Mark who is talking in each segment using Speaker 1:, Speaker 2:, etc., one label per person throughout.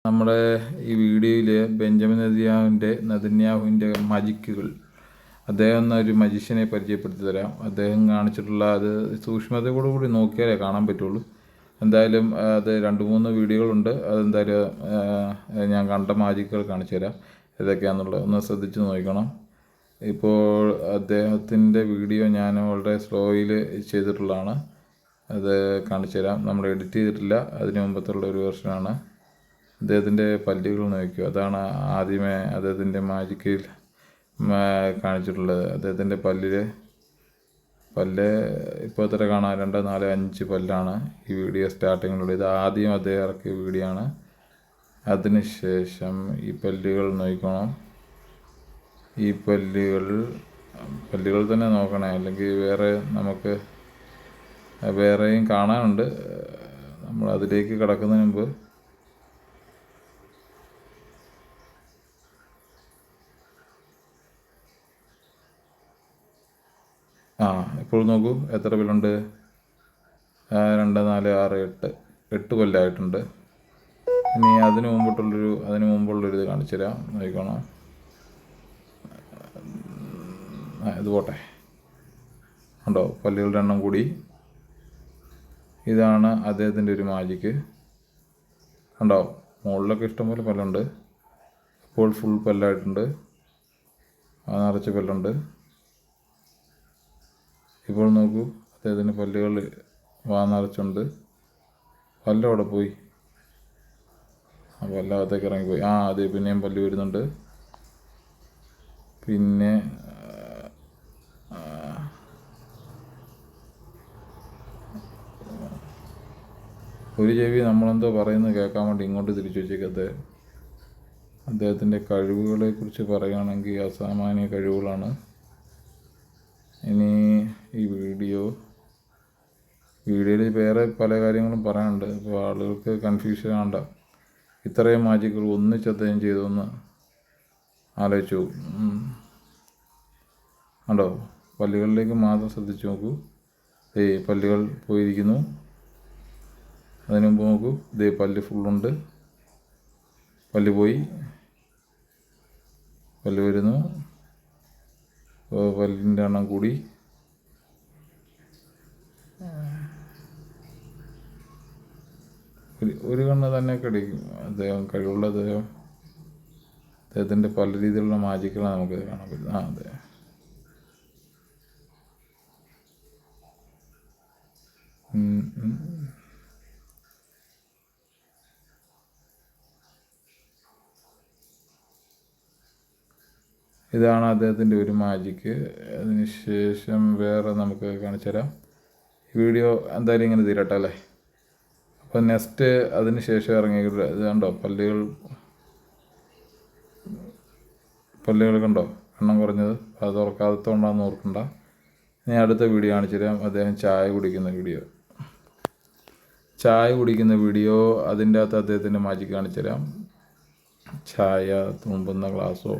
Speaker 1: നമ്മുടെ ഈ വീഡിയോയിൽ ബെഞ്ചമിൻ നെതന്യാഹുവിൻ്റെ മജിക്കുകൾ, അദ്ദേഹം എന്നൊരു മജീഷ്യനെ പരിചയപ്പെടുത്തി തരാം. അദ്ദേഹം കാണിച്ചിട്ടുള്ള അത് സൂക്ഷ്മതയോടുകൂടി നോക്കിയാലേ കാണാൻ പറ്റുള്ളൂ. എന്തായാലും അത് 2-3 വീഡിയോകളുണ്ട്. അതെന്തായാലും ഞാൻ കണ്ട മാജിക്കുകൾ കാണിച്ചു തരാം ഏതൊക്കെയാണെന്നുള്ളത് ഒന്ന് ശ്രദ്ധിച്ച് നോക്കണം. ഇപ്പോൾ അദ്ദേഹത്തിൻ്റെ വീഡിയോ ഞാൻ വളരെ സ്ലോയിൽ ചെയ്തിട്ടുള്ളതാണ്. അത് കാണിച്ചു തരാം. നമ്മൾ എഡിറ്റ് ചെയ്തിട്ടില്ല, അതിന് മുമ്പത്തുള്ള ഒരു വെർഷനാണ്. അദ്ദേഹത്തിൻ്റെ പല്ലുകൾ നോക്കുക, അതാണ് ആദ്യമേ അദ്ദേഹത്തിൻ്റെ മാജിക്കിൽ കാണിച്ചിട്ടുള്ളത്. അദ്ദേഹത്തിൻ്റെ പല്ല് ഇപ്പോൾ എത്ര കാണാം, 2, 4, 5 പല്ലാണ് ഈ വീഡിയോ സ്റ്റാർട്ടിങ്ങിലുള്ളത്. ഇത് ആദ്യം അദ്ദേഹം ഇറക്കിയ വീഡിയോ ആണ്. അതിനുശേഷം ഈ പല്ലുകൾ നോക്കണം. ഈ പല്ലുകൾ തന്നെ നോക്കണേ, അല്ലെങ്കിൽ നമുക്ക് വേറെയും കാണാനുണ്ട്. നമ്മൾ അതിലേക്ക് കടക്കുന്നതിന് മുമ്പ് ഇപ്പോൾ നോക്കൂ എത്ര പല്ലുണ്ട്. 2, 4, 6, 8 പല്ലായിട്ടുണ്ട്. ഇനി അതിന് മുമ്പുള്ളൊരു ഇത് കാണിച്ചു തരാം, നോക്കണം. ഇത് പോട്ടെ, ഉണ്ടോ പല്ലുകളുടെ എണ്ണം കൂടി. ഇതാണ് അദ്ദേഹത്തിൻ്റെ ഒരു മാജിക്ക്. ഉണ്ടോ മുകളിലൊക്കെ ഇഷ്ടംപോലെ പല്ലുണ്ട്. ഇപ്പോൾ ഫുൾ പല്ലായിട്ടുണ്ട്, നിറച്ച് പല്ലുണ്ട്. ഇപ്പോൾ നോക്കൂ, അദ്ദേഹത്തിൻ്റെ പല്ലുകൾ നിറച്ചുണ്ട്. പല്ലവിടെ പോയി, പല്ലകത്തേക്ക് ഇറങ്ങിപ്പോയി. അതെ, പിന്നെയും പല്ല് വരുന്നുണ്ട്. പിന്നെ ഒരു ചെവി നമ്മളെന്തോ പറയുന്നത് കേൾക്കാൻ വേണ്ടി ഇങ്ങോട്ട് തിരിച്ചു വെച്ചേക്കത്തെ. അദ്ദേഹത്തിൻ്റെ കഴിവുകളെക്കുറിച്ച് പറയുകയാണെങ്കിൽ അസാമാന്യ കഴിവുകളാണ്. ഇനി ഈ വീഡിയോയിൽ വേറെ പല കാര്യങ്ങളും പറയാനുണ്ട്. അപ്പോൾ ആളുകൾക്ക് കൺഫ്യൂഷൻ ആവണ്ട. ഇത്രയും മാജിക്കുകൾ ഒന്നിച്ച് അദ്ദേഹം ചെയ്തോന്ന് ആലോചിച്ചു. ഉണ്ടോ പല്ലുകളിലേക്ക് മാത്രം ശ്രദ്ധിച്ചു നോക്കൂ. പല്ലുകൾ പോയിരിക്കുന്നു. അതിന് മുമ്പ് നോക്കൂ, പല്ല് ഫുള്ളുണ്ട്. പല്ല് പോയി, പല്ല് വരുന്നു. പല്ലിൻ്റെ എണ്ണം കൂടി. ഒരു കണ്ണ് തന്നെ കടിക്കും. അദ്ദേഹത്തിൻ്റെ പല രീതിയിലുള്ള മാജിക്കുകളാണ് നമുക്ക് കാണാൻ പറ്റും. അതെ, ഇതാണ് അദ്ദേഹത്തിൻ്റെ ഒരു മാജിക്ക്. അതിന് ശേഷം വേറെ നമുക്ക് കാണിച്ചു തരാം. വീഡിയോ എന്തായാലും ഇങ്ങനെ തീരട്ടെ അല്ലേ. അപ്പോൾ നെക്സ്റ്റ് അതിന് ശേഷം ഇറങ്ങിയത് ഇത് കണ്ടോ, പല്ലുകൾ കണ്ടോ എണ്ണം കുറഞ്ഞത്. അത് ഉറക്കാത്തതുകൊണ്ടാണെന്ന് ഓർക്കണ്ട. ഇനി അടുത്ത വീഡിയോ കാണിച്ചു തരാം. അദ്ദേഹം ചായ കുടിക്കുന്ന വീഡിയോ. അതിൻ്റെ അകത്ത് അദ്ദേഹത്തിൻ്റെ മാജിക്ക് കാണിച്ചു തരാം. ചായ തുമ്പുന്ന ഗ്ലാസ്സോ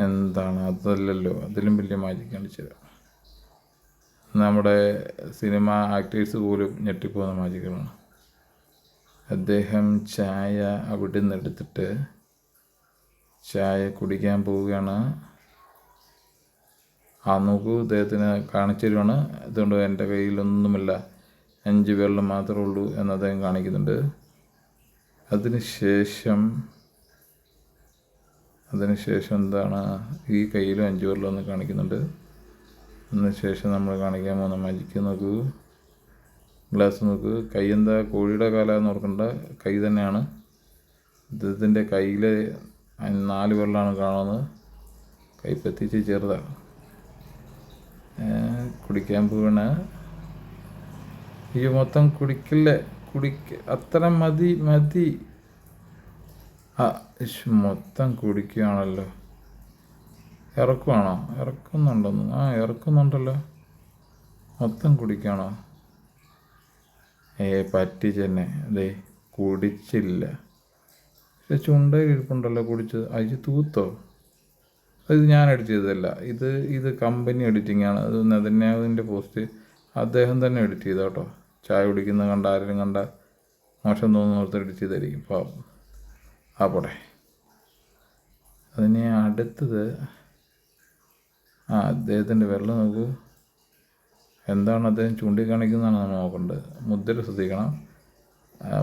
Speaker 1: എന്താണ്, അതല്ലല്ലോ, അതിലും വലിയ മാജിക്ക് കാണിച്ചു തരാം. നമ്മുടെ സിനിമ ആക്ടേഴ്സ് പോലും ഞെട്ടിപ്പോകുന്ന മാജിക്കുകളാണ്. അദ്ദേഹം ചായ അവിടെ നിന്ന് എടുത്തിട്ട് ചായ കുടിക്കാൻ പോവുകയാണ്. നോക്കൂ, അദ്ദേഹത്തിന് കാണിച്ചു തരുവാണ്. അതുകൊണ്ട് എൻ്റെ കയ്യിലൊന്നുമില്ല, 5 വെള്ളം മാത്രമേ ഉള്ളൂ എന്ന് അദ്ദേഹം കാണിക്കുന്നുണ്ട്. അതിനുശേഷം എന്താണ്, ഈ കയ്യിലും 5 വെള്ളം ഒന്ന് കാണിക്കുന്നുണ്ട്. അതിനുശേഷം നമ്മൾ കാണിക്കാൻ പോകുന്ന മാജിക്ക് നോക്കൂ. ഗ്ലാസ് നോക്കൂ. കൈ എന്താ കോഴിയുടെ കാലാന്ന് ഓർക്കണ്ട, കൈ തന്നെയാണ്. ഇതിൻ്റെ കയ്യിൽ 4 വെള്ളമാണ് കാണുന്നത്. കൈ പറ്റിച്ച് ചെറുതാണ്. കുടിക്കാൻ പോവാണ്. മൊത്തം കുടിക്കില്ലേ, അത്ര മതി. മൊത്തം കുടിക്കുകയാണല്ലോ. ഇറക്കുന്നുണ്ടല്ലോ. മൊത്തം കുടിക്കുകയാണോ? പറ്റിച്ചെന്നെ. കുടിച്ചില്ല. പക്ഷെ ചുണ്ടയിൽ ഇരിപ്പുണ്ടല്ലോ കുടിച്ചത്. തൂത്തോ? അത് ഞാൻ എഡിറ്റ് ചെയ്തതല്ല, ഇത് കമ്പനി എഡിറ്റിംഗാണ്. അത് നെതന്യാഹുവിൻ്റെ പോസ്റ്റ് അദ്ദേഹം തന്നെ എഡിറ്റ് ചെയ്ത കേട്ടോ. ചായ കുടിക്കുന്ന ആരെങ്കിലും കണ്ട മോശം തോന്നുന്ന ഓർത്ത് എഡിറ്റ് ചെയ്തായിരിക്കും പാവം. ആ പോട്ടെ. അതിന് അടുത്തത് അദ്ദേഹത്തിൻ്റെ വിരൽ നോക്കൂ. എന്താണ് അദ്ദേഹം ചൂണ്ടിക്കാണിക്കുന്നതാണ് നമ്മൾ നോക്കേണ്ടത്. മുദ്ര ശ്രദ്ധിക്കണം.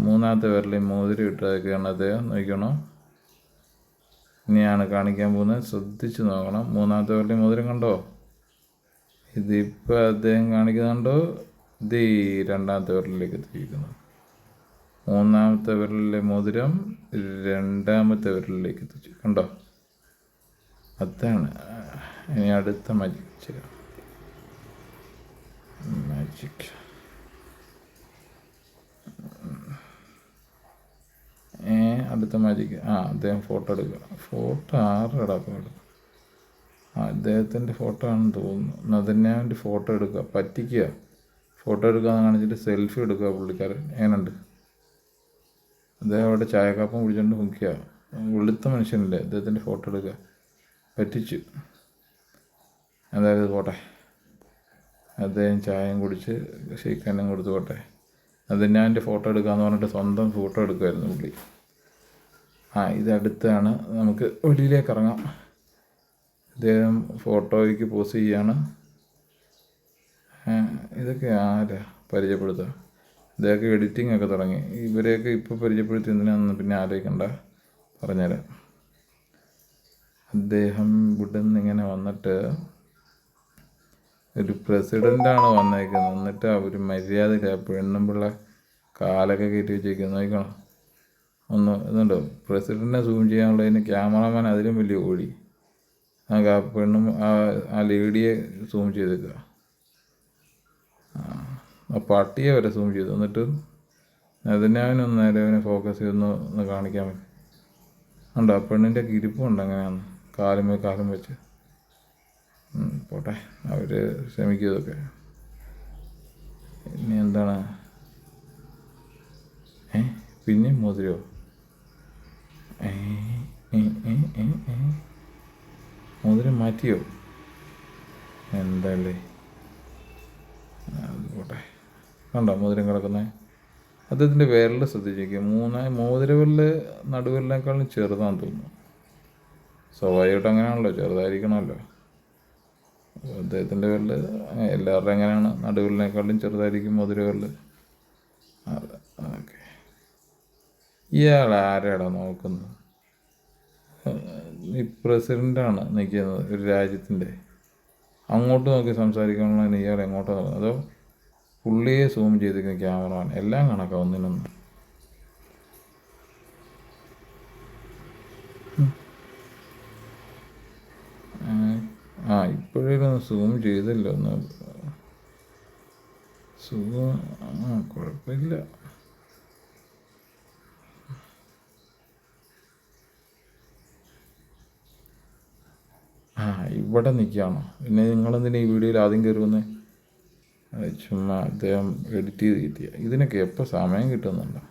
Speaker 1: മൂന്നാമത്തെ വിരലിൽ മോതിരം ഇട്ടതൊക്കെയാണ് അദ്ദേഹം നോക്കണം. ഇനിയാണ് കാണിക്കാൻ പോകുന്നത്, ശ്രദ്ധിച്ച് നോക്കണം. മൂന്നാമത്തെ വിരലിൽ മോതിരം കണ്ടോ? ഇതിപ്പോൾ അദ്ദേഹം കാണിക്കുന്നുണ്ടോ? ഇത് രണ്ടാമത്തെ വിരലിലേക്ക് എത്തിയിരിക്കുന്നു. മൂന്നാമത്തെ വിരലിലെ മോതിരം രണ്ടാമത്തെ വിരലിലേക്ക് എത്തിച്ചു കണ്ടോ? അതാണ്. ഇനി അടുത്ത മാജിക് അടുത്ത മാജിക് അദ്ദേഹം ഫോട്ടോ എടുക്കുക. ഫോട്ടോ ആരുടെ എടുക്കുക? അദ്ദേഹത്തിൻ്റെ ഫോട്ടോ ആണെന്ന് തോന്നുന്നു. നദന്യാവിൻ്റെ ഫോട്ടോ എടുക്കുക, പറ്റിക്കുക. ഫോട്ടോ എടുക്കാമെന്ന് കാണിച്ചിട്ട് സെൽഫി എടുക്കുക പുള്ളിക്കാരൻ. എങ്ങനെയുണ്ട്? അദ്ദേഹം അവിടെ ചായക്കാപ്പം കുടിച്ചുകൊണ്ട് മുക്കുക. വെളുത്ത മനുഷ്യനല്ലേ, അദ്ദേഹത്തിൻ്റെ ഫോട്ടോ എടുക്കുക. പറ്റിച്ചു. അതായത് പോട്ടെ, അദ്ദേഹം ചായയും കുടിച്ച് ഷെയ്ക്കാനും കൊടുത്ത് പോട്ടെ. നദന്യാവിൻ്റെ ഫോട്ടോ എടുക്കാമെന്ന് പറഞ്ഞിട്ട് സ്വന്തം ഫോട്ടോ എടുക്കുമായിരുന്നു പുള്ളി. ഇതടുത്താണ്. നമുക്ക് വെളിയിലേക്ക് ഇറങ്ങാം. അദ്ദേഹം ഫോട്ടോയ്ക്ക് പോസ് ചെയ്യാണ്. ഇതൊക്കെ ആരാ പരിചയപ്പെടുത്തുക? ഇതൊക്കെ എഡിറ്റിംഗ് ഒക്കെ തുടങ്ങി. ഇവരെയൊക്കെ ഇപ്പോൾ പരിചയപ്പെടുത്തി എന്തിനാണെന്ന് പിന്നെ ആലോചിക്കണ്ട, പറഞ്ഞുതരാം. അദ്ദേഹം ഇവിടെ നിന്ന് ഇങ്ങനെ വന്നിട്ട് ഒരു പ്രസിഡൻ്റാണ് വന്നേക്കുന്നത്. എന്നിട്ട് അവർ മര്യാദയില്ല, പെണ്ണുമ്പിള്ള കാലൊക്കെ കയറ്റി വെച്ചേക്കുന്നത്. നോക്കണം ഒന്ന് ഇതുണ്ടോ? പ്രസിഡൻറ്റിനെ സൂം ചെയ്യാനുള്ളതിന് ക്യാമറമാൻ അതിലും വലിയ ഓടി പെണ്ണും ആ ലേഡിയെ സൂം ചെയ്തേക്കുക. ആ പട്ടിയെ വരെ സൂം ചെയ്തു. എന്നിട്ട് അതിനവനൊന്ന് നേരെ അവനെ ഫോക്കസ് ചെയ്തൊന്ന് കാണിക്കാൻ പറ്റും. ഉണ്ടോ? ആ പെണ്ണിൻ്റെ ഇരിപ്പുണ്ട് അങ്ങനെയാണ്, കാലും വെച്ച്. പോട്ടെ, അവർ ശ്രമിക്കും ഇതൊക്കെ. ഇനി എന്താണ്? പിന്നെ മോതിരോ? മോതിരം മാറ്റിയോ? എന്തല്ലേ? അത് പോട്ടെ. കണ്ടോ മോതിരം കിടക്കുന്നത്? അദ്ദേഹത്തിൻ്റെ വിരൽ ശ്രദ്ധിച്ചിരിക്കുക. മോതിരവിരൽ നടുവിരലിനേക്കാളും ചെറുതാണെന്ന് തോന്നുന്നു. സ്വാഭാവികമായിട്ട് അങ്ങനെയാണല്ലോ, ചെറുതായിരിക്കണമല്ലോ. അദ്ദേഹത്തിൻ്റെ വിരൽ എല്ലാവരുടെയും എങ്ങനെയാണ്, നടുവിരലിനേക്കാളും ചെറുതായിരിക്കും മോതിരവിരൽ. അതെ, ഓക്കെ. ഇയാൾ ആരാടാ നോക്കുന്നത്? ഈ പ്രസിഡൻ്റാണ് നിൽക്കുന്നത് ഒരു രാജ്യത്തിൻ്റെ. അങ്ങോട്ട് നോക്കി സംസാരിക്കണമെന്ന് ഇയാൾ എങ്ങോട്ടോ നോക്കുന്നത്? അതോ പുള്ളിയെ സൂം ചെയ്തിരിക്കുന്ന ക്യാമറമാൻ? എല്ലാം കണക്കാണ് ഒന്നിനൊന്ന്. ഇപ്പോഴേക്കൊന്ന് സൂം ചെയ്തല്ലോ ഒന്ന്. കുഴപ്പമില്ല. ഇവിടെ നിൽക്കുകയാണോ? പിന്നെ നിങ്ങളെന്തിനാ ഈ വീഡിയോയിൽ ആദ്യം കയറുന്നത്? ചുമ്മാ അദ്ദേഹം എഡിറ്റ് ചെയ്ത് കിട്ടിയ ഇതിനൊക്കെ എപ്പോൾ സമയം കിട്ടുന്നുണ്ടോ?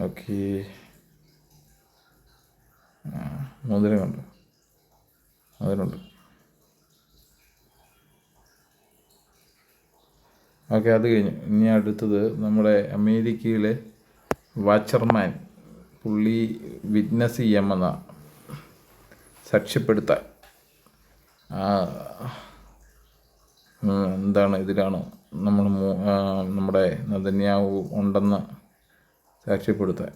Speaker 1: ഓക്കെ. മോതിരം കണ്ടോ? അതിനുണ്ട്. ഓക്കെ, അത് കഴിഞ്ഞു. ഇനി അടുത്തത് നമ്മുടെ അമേരിക്കയിലെ വാച്ചർമാൻ. പുള്ളി വിറ്റ്നസ് ചെയ്യാമെന്ന സാക്ഷ്യപ്പെടുത്താൻ എന്താണ് ഇതിലാണ് നമ്മുടെ നദന്യാഹു ഉണ്ടെന്ന് സാക്ഷ്യപ്പെടുത്താൻ.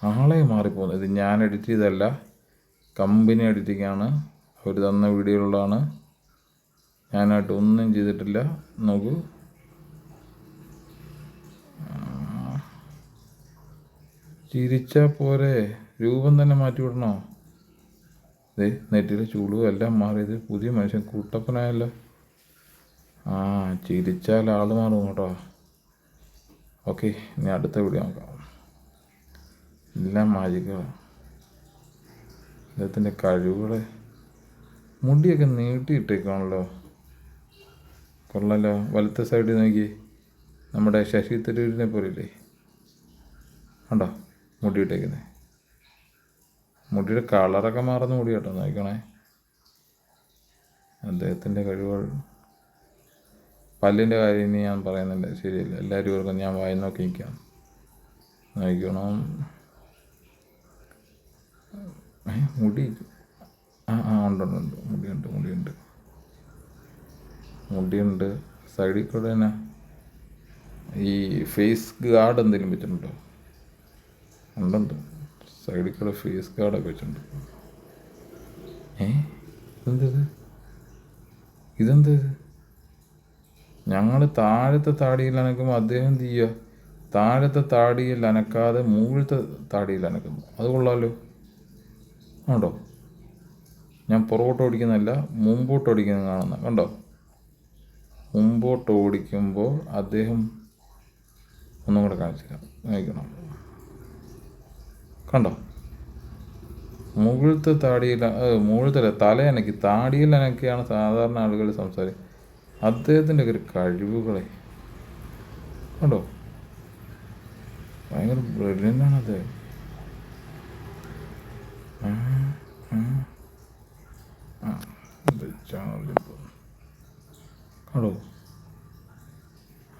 Speaker 1: ആളെ മാറിപ്പോകുന്നു. ഇത് ഞാൻ എഡിറ്റ് ചെയ്തതല്ല, കമ്പനി എഡിറ്റിങ്ങാണ്. അവർ തന്ന വീഡിയോയിലുള്ളതാണ്. ഞാനായിട്ട് ഒന്നും ചെയ്തിട്ടില്ല. നോക്കൂ, ചിരിച്ചാൽ പോരെ, രൂപം തന്നെ മാറ്റി വിടണോ? നെറ്റിലെ ചുളിവും എല്ലാം മാറിയത് പുതിയ മനുഷ്യൻ കുട്ടപ്പനായല്ലോ. ചിരിച്ചാൽ ആൾ മാറും കേട്ടോ. ഓക്കെ, ഇനി അടുത്ത വീഡിയോ നോക്കാം. എല്ലാം മാജിക്കുകളാണ്. അദ്ദേഹത്തിൻ്റെ കഴിവുകൾ. മുടിയൊക്കെ നീട്ടിയിട്ടേക്കാണല്ലോ, കൊള്ളല്ലോ. വലത്തെ സൈഡിൽ നോക്കി, നമ്മുടെ ശശി തരൂരിനെ പോലില്ലേ, കണ്ടോ മുടിയിട്ടേക്കുന്നത്? മുടിയുടെ കളറൊക്കെ മാറുന്ന മുടി കേട്ടോ, നോക്കണേ. അദ്ദേഹത്തിൻ്റെ കഴിവുകൾ. പല്ലിൻ്റെ കാര്യം ഇനി ഞാൻ പറയുന്നുണ്ട്, ശരിയല്ല. എല്ലാവരും ഓർക്കും ഞാൻ വായി നോക്കി നിൽക്കാം. നോക്കണം. മുടി ഉണ്ട്, മുടിയുണ്ട്. സൈഡിൽ കൂടെ തന്നെ ഈ ഫേസ് ഗാർഡ് എന്തെങ്കിലും വെച്ചിട്ടുണ്ടോ? ഉണ്ടുണ്ട്, സൈഡിൽ കൂടെ ഫേസ് ഗാർഡൊക്കെ വെച്ചിട്ടുണ്ട്. ഇതെന്തത്? ഞങ്ങൾ താഴത്തെ താടിയിൽ അനക്കുമ്പോൾ അദ്ദേഹം എന്ത് ചെയ്യുക? താഴത്തെ താടിയിൽ അനക്കാതെ മുകളിലത്തെ താടിയിൽ അനക്കുന്നു. അത് കൊള്ളാമല്ലോ. കണ്ടോ? ഞാൻ പുറകോട്ട് ഓടിക്കുന്നതല്ല, മുമ്പോട്ട് ഓടിക്കുന്നത് കാണുന്ന കണ്ടോ? മുമ്പോട്ട് ഓടിക്കുമ്പോൾ അദ്ദേഹം ഒന്നും കൂടെ കാണിച്ചില്ല, നോക്കണം. കണ്ടോ? മുകളിലത്തെ താടിയിൽ, മുകളിലത്തെ തലയനക്കി, താടിയിൽ അനക്കിയാണ് സാധാരണ ആളുകൾ സംസാരിക്കുക. അദ്ദേഹത്തിൻ്റെ ഒരു കഴിവുകളെ കണ്ടോ? ഭയങ്കര ബ്രില്യൻ്റാണ് അദ്ദേഹം. കണ്ടോ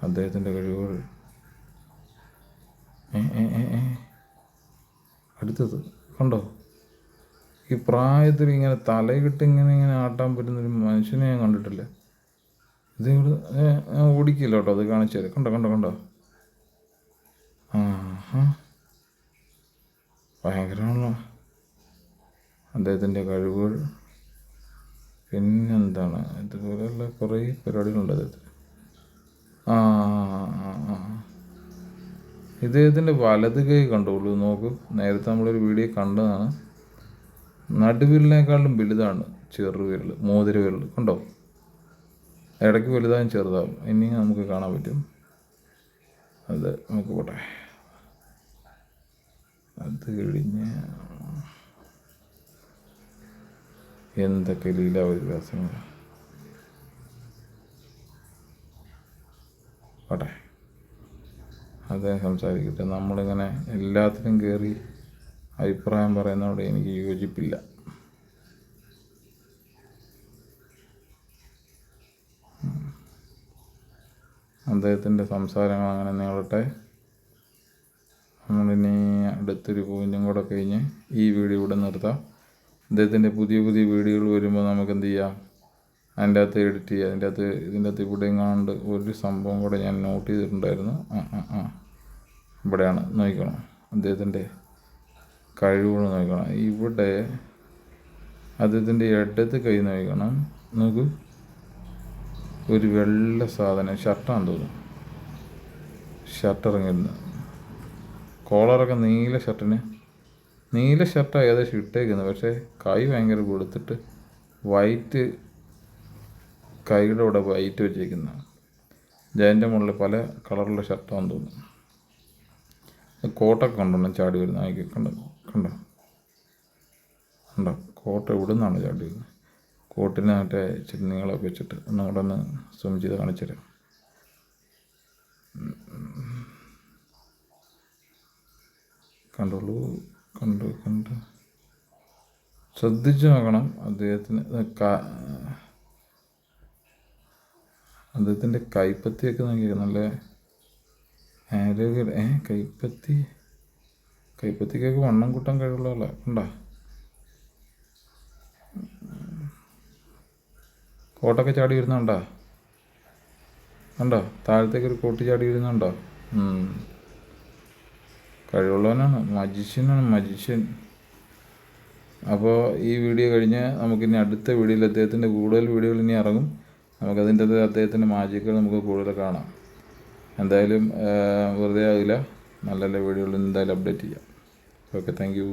Speaker 1: അദ്ദേഹത്തിൻ്റെ കഴിവുകൾ? അടുത്തത് കണ്ടോ? ഈ പ്രായത്തിൽ ഇങ്ങനെ തലയിട്ട് ഇങ്ങനെ ആട്ടാൻ പറ്റുന്നൊരു മനുഷ്യനെ ഞാൻ കണ്ടിട്ടില്ല. ഇത് ഞാൻ ഓടിക്കില്ല കേട്ടോ, അത് കാണിച്ചു തരാം. കണ്ടോ? ഭയങ്കരമാണല്ലോ അദ്ദേഹത്തിൻ്റെ കഴിവുകൾ. പിന്നെന്താണ്, ഇതുപോലെയുള്ള കുറേ പരിപാടികളുണ്ട് അദ്ദേഹത്തിന്. ഇദ്ദേഹത്തിൻ്റെ വലത് കൈ കണ്ടോളൂ, നോക്കൂ. നേരത്തെ നമ്മളൊരു വീഡിയോ കണ്ടതാണ്. നടുവിരലിനേക്കാളും വലുതാണ് ചെറുവിരൽ, മോതിരവിരൽ. കണ്ടോ? ഇടയ്ക്ക് വലുതായും ചെറുതാവും. ഇനി നമുക്ക് കാണാൻ പറ്റും. അത് നമുക്ക് പോട്ടെ. അത് കഴിഞ്ഞ് എന്തൊക്കെ ലീല വ്യത്യാസങ്ങൾ. പോട്ടെ, അദ്ദേഹം സംസാരിക്കട്ടെ. നമ്മളിങ്ങനെ എല്ലാത്തിനും കയറി അഭിപ്രായം പറയുന്നതോടെ എനിക്ക് യോജിപ്പില്ല. അദ്ദേഹത്തിൻ്റെ സംസാരങ്ങൾ അങ്ങനെ നീളട്ടെ. നമ്മളിനി അടുത്തൊരു പോയിൻറ്റും കൂടെ കഴിഞ്ഞ് ഈ വീഡിയോ ഇവിടെ നിർത്താം. അദ്ദേഹത്തിൻ്റെ പുതിയ വീഡിയോകൾ വരുമ്പോൾ നമുക്ക് എന്ത് ചെയ്യാം, അതിൻ്റെ അകത്ത് എഡിറ്റ് ചെയ്യുക. ഇതിൻ്റെ അകത്ത് ഇവിടെ എങ്ങാണ്ട് ഒരു സംഭവം കൂടെ ഞാൻ നോട്ട് ചെയ്തിട്ടുണ്ടായിരുന്നു. ഇവിടെയാണ്, നോക്കണം. അദ്ദേഹത്തിൻ്റെ കഴിവുകൾ നോക്കണം. ഇവിടെ അദ്ദേഹത്തിൻ്റെ ഇടത് കൈ നോക്കണം. നോക്കൂ, ഒരു വെള്ള സാധനം, ഷർട്ടാണെന്ന് തോന്നുന്നു. ഷർട്ട് ഇറങ്ങിയിരുന്നു. കോളറൊക്കെ നീല ഷർട്ടാണ് ഏകദേശം ഇട്ടേക്കുന്നത്. പക്ഷേ കൈ ഭയങ്കര കൊടുത്തിട്ട് വൈറ്റ്, കൈയുടെ കൂടെ വൈറ്റ് വെച്ചേക്കുന്ന ജയൻ്റെ മുകളിൽ പല കളറുള്ള ഷർട്ടാണെന്ന് തോന്നുന്നു. കോട്ടൊക്കെ കണ്ടോണം ചാടി വരുന്ന ആയിക്ക്. കണ്ടോ കോട്ട ഇവിടെ നിന്നാണ് ചാടി വരുന്നത്. കോട്ടിന് മറ്റേ ഇച്ചിരി നീളമൊക്കെ വെച്ചിട്ട് ഒന്നുകൂടെ ഒന്ന് സൂം ചെയ്ത് കാണിച്ചു തരാം. കണ്ടോളൂ, കണ്ട് ശ്രദ്ധിച്ച് നോക്കണം. അദ്ദേഹത്തിൻ്റെ കൈപ്പത്തിയൊക്കെ നോക്കിയ നല്ല ആരോഗ്യ. കൈപ്പത്തിക്കൊക്കെ വണ്ണം കൂട്ടാൻ കഴിവുള്ള കണ്ടോ? കോട്ടൊക്കെ ചാടി വരുന്നുണ്ടോ? കണ്ടോ? താഴത്തേക്ക് ഒരു കോട്ട് ചാടി വരുന്നുണ്ടോ? കഴിവുള്ളവനാണ്, മജിഷ്യൻ. അപ്പോൾ ഈ വീഡിയോ കഴിഞ്ഞ് നമുക്കിനി അടുത്ത വീഡിയോയിൽ അദ്ദേഹത്തിൻ്റെ കൂടുതൽ വീഡിയോകൾ ഇനി ഇറങ്ങും. നമുക്കതിൻ്റെ അദ്ദേഹത്തിൻ്റെ മാജിക്കുകൾ നമുക്ക് കൂടുതൽ കാണാം. എന്തായാലും വെറുതെ ആകില്ല, നല്ല വീഡിയോകൾ എന്തായാലും അപ്ഡേറ്റ് ചെയ്യാം. Okay, thank you.